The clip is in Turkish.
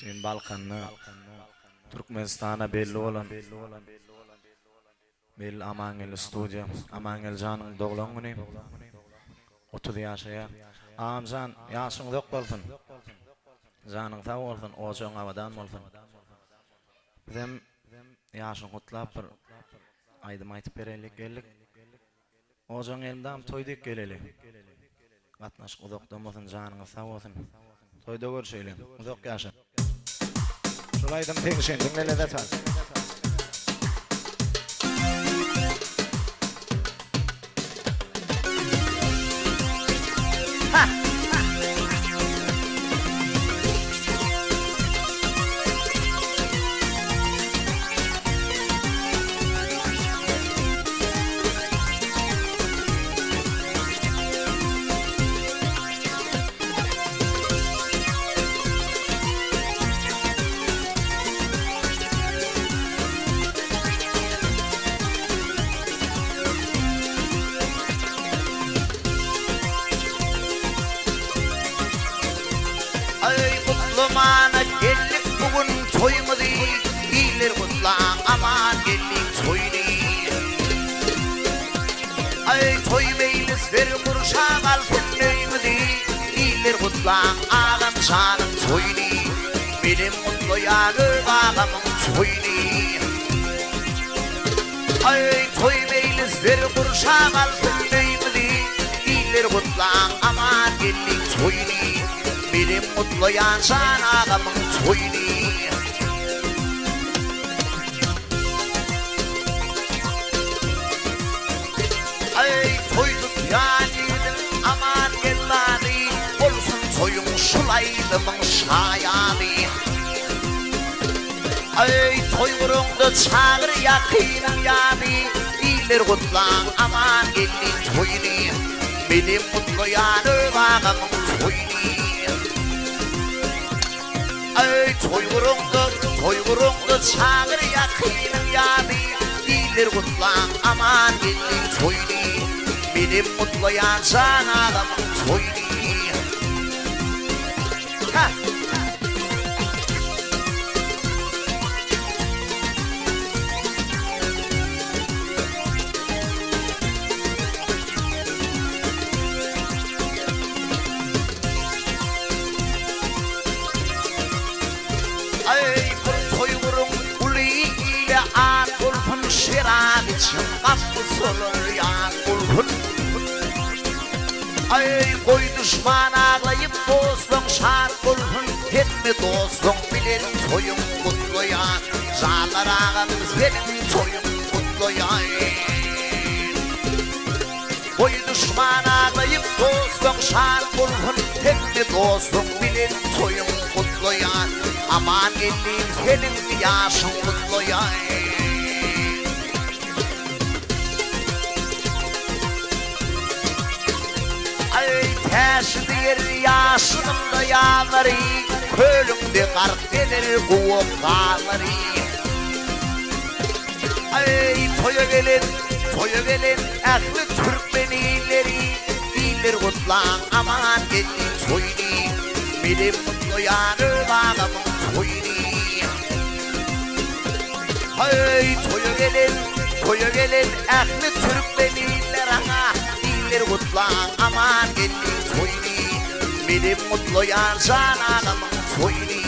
Tüm Balkan'ı Türkmenistan'a belli olan belli Amangel stüdyo Amangel canın doğulanını 30 yaşaya amcan yaşın yok bolsun canın sağ olsun oğuzun havadan olsun bizim yaşın kutlap bir aydım aytıp bereylik geldik oğuzun elimden toyduk geleli katnaş uzaktan olsun canın sağ olsun toyda görüşelim uzak yaşın şulaydım teşekkür dinle de tar Mana gelip bugün toymadı iyiler kutlan aman gelip toyni ay toy meylis ver buruşa kalpın neymadı iyiler kutlan ağam canım toyni benim mutlu yanı ağamın toyni ay toy meylis ver buruşa kalpın neymadı iyiler kutlan aman gelip toyni benim mutlu yansan ağamın toyni ay toy tut yanidin aman gellani olsun toyun şulaydımın şayani ay toy vurundu çağır yakının yani iyiler kutlan aman gelin toyni benim mutlu yanı ağamın toyni ay toyvurundu çağır yakının yani iyiler kutlan aman gelin toyni benim mutlu yansan ağamın toyni ay koy düşman ağlayıp dostum şar bulhun etme dostum bilin toyum kutlu ya canlar ağamız benim toyum kutlu ya koy düşman ağlayıp dostum şar bulhun etme dostum bilin toyum kutlu ya aman gelin senin yaşın kutlu ya Teşdir yaşımda yağları Kölümde kart gelir kuokkaları Ay toya gelin ehli Türkmenileri Bilir kutlan aman gelin toyni Benim mutlu yanı ağamın toyni Ay toya gelin ehli Türkmeniler ana Bilir kutlan aman gelin toyni benim mutlu yansan ağamın toyni